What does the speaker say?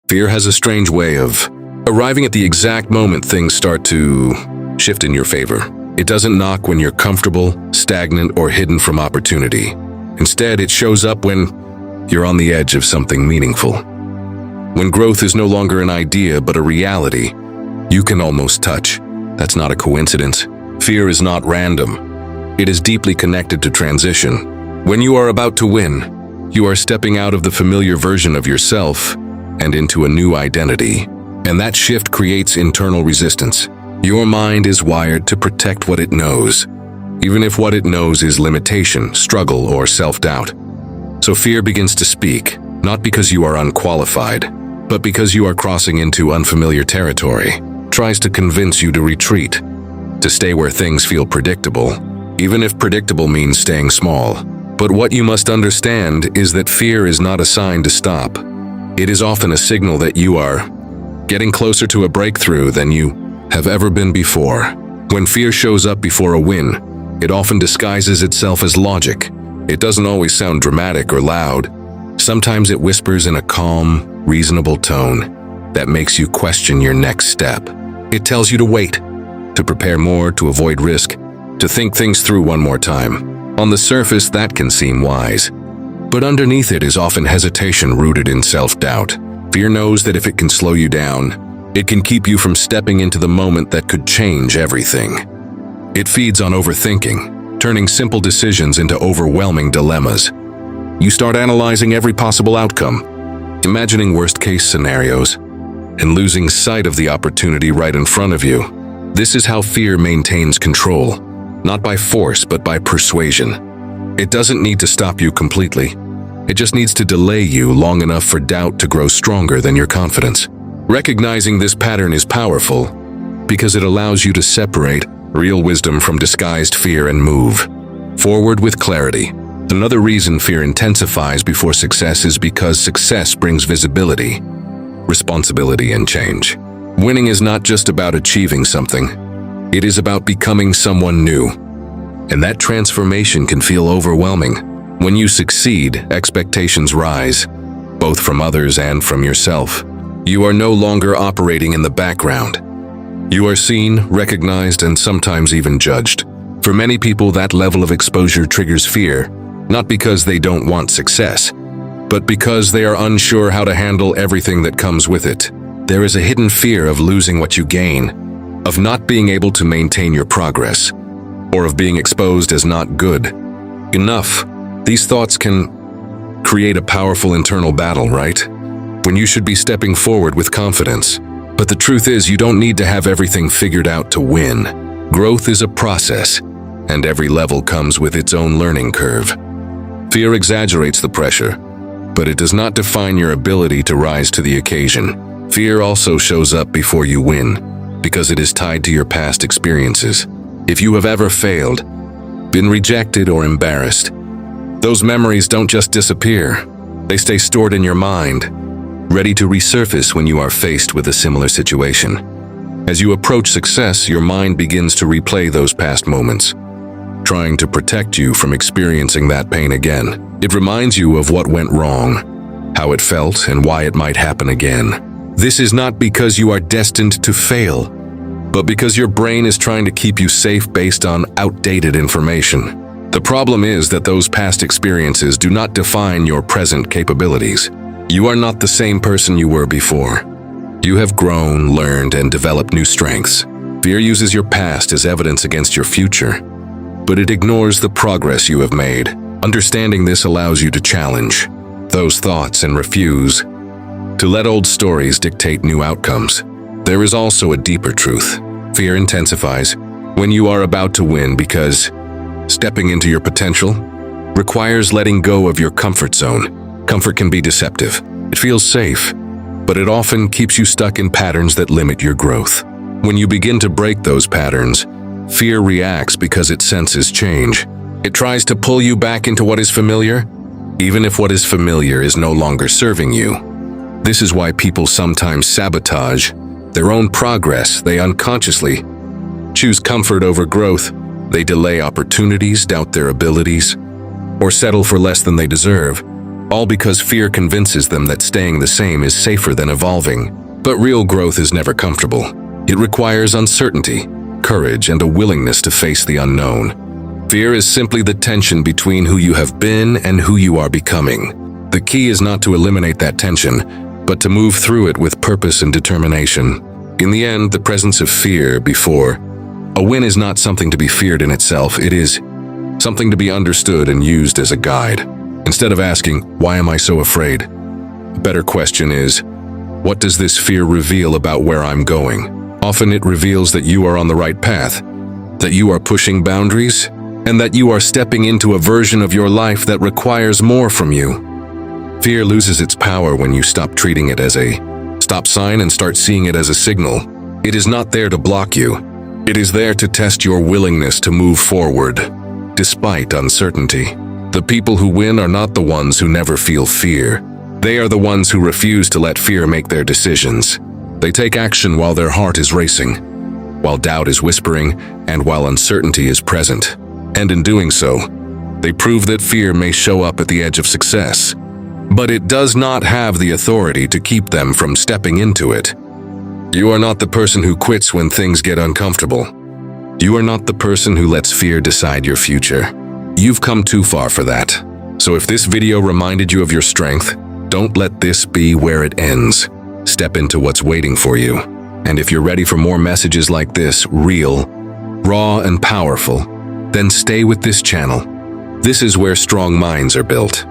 Fear has a strange way of arriving at the exact moment things start to shift in your favor. It doesn't knock when you're comfortable, stagnant, or hidden from opportunity. Instead, it shows up when you're on the edge of something meaningful. When growth is no longer an idea but a reality you can almost touch. That's not a coincidence. Fear is not random. It is deeply connected to transition. When you are about to win, you are stepping out of the familiar version of yourself and into a new identity. And that shift creates internal resistance. Your mind is wired to protect what it knows, even if what it knows is limitation, struggle, or self-doubt. So fear begins to speak, not because you are unqualified, but because you are crossing into unfamiliar territory. Tries to convince you to retreat, to stay where things feel predictable, even if predictable means staying small. But what you must understand is that fear is not a sign to stop. It is often a signal that you are getting closer to a breakthrough than you have ever been before. When fear shows up before a win, it often disguises itself as logic. It doesn't always sound dramatic or loud. Sometimes it whispers in a calm, reasonable tone that makes you question your next step. It tells you to wait, to prepare more, to avoid risk, to think things through one more time. On the surface, that can seem wise, but underneath it is often hesitation rooted in self-doubt. Fear knows that if it can slow you down, it can keep you from stepping into the moment that could change everything. It feeds on overthinking, turning simple decisions into overwhelming dilemmas. You start analyzing every possible outcome, imagining worst-case scenarios, and losing sight of the opportunity right in front of you. This is how fear maintains control, not by force but by persuasion. It doesn't need to stop you completely. It just needs to delay you long enough for doubt to grow stronger than your confidence. Recognizing this pattern is powerful because it allows you to separate real wisdom from disguised fear and move forward with clarity. Another reason fear intensifies before success is because success brings visibility, responsibility, and change. Winning is not just about achieving something. It is about becoming someone new. And that transformation can feel overwhelming. When you succeed, expectations rise, both from others and from yourself. You are no longer operating in the background. You are seen, recognized, and sometimes even judged. For many people, that level of exposure triggers fear, not because they don't want success, but because they are unsure how to handle everything that comes with it. There is a hidden fear of losing what you gain, of not being able to maintain your progress, or of being exposed as not good enough. These thoughts can create a powerful internal battle, right? When you should be stepping forward with confidence. But the truth is, you don't need to have everything figured out to win. Growth is a process, and every level comes with its own learning curve. Fear exaggerates the pressure, but it does not define your ability to rise to the occasion. Fear also shows up before you win, because it is tied to your past experiences. If you have ever failed, been rejected, or embarrassed, those memories don't just disappear. They stay stored in your mind, ready to resurface when you are faced with a similar situation. As you approach success, your mind begins to replay those past moments, trying to protect you from experiencing that pain again. It reminds you of what went wrong, how it felt, and why it might happen again. This is not because you are destined to fail, but because your brain is trying to keep you safe based on outdated information. The problem is that those past experiences do not define your present capabilities. You are not the same person you were before. You have grown, learned, and developed new strengths. Fear uses your past as evidence against your future, but it ignores the progress you have made. Understanding this allows you to challenge those thoughts and refuse to let old stories dictate new outcomes. There is also a deeper truth. Fear intensifies when you are about to win because stepping into your potential requires letting go of your comfort zone. Comfort can be deceptive. It feels safe, but it often keeps you stuck in patterns that limit your growth. When you begin to break those patterns, fear reacts because it senses change. It tries to pull you back into what is familiar, even if what is familiar is no longer serving you. This is why people sometimes sabotage their own progress. They unconsciously choose comfort over growth. They delay opportunities, doubt their abilities, or settle for less than they deserve. all because fear convinces them that staying the same is safer than evolving. But real growth is never comfortable. It requires uncertainty, courage, and a willingness to face the unknown. Fear is simply the tension between who you have been and who you are becoming. The key is not to eliminate that tension, but to move through it with purpose and determination. In the end, the presence of fear before a win is not something to be feared in itself. It is something to be understood and used as a guide. Instead of asking, "Why am I so afraid?" a better question is, "What does this fear reveal about where I'm going?" Often it reveals that you are on the right path, that you are pushing boundaries, and that you are stepping into a version of your life that requires more from you. Fear loses its power when you stop treating it as a stop sign and start seeing it as a signal. It is not there to block you. It is there to test your willingness to move forward, despite uncertainty. The people who win are not the ones who never feel fear. They are the ones who refuse to let fear make their decisions. They take action while their heart is racing, while doubt is whispering, and while uncertainty is present. And in doing so, they prove that fear may show up at the edge of success, but it does not have the authority to keep them from stepping into it. You are not the person who quits when things get uncomfortable. You are not the person who lets fear decide your future. You've come too far for that. So if this video reminded you of your strength, don't let this be where it ends. Step into what's waiting for you. And if you're ready for more messages like this, real, raw, and powerful, then stay with this channel. This is where strong minds are built.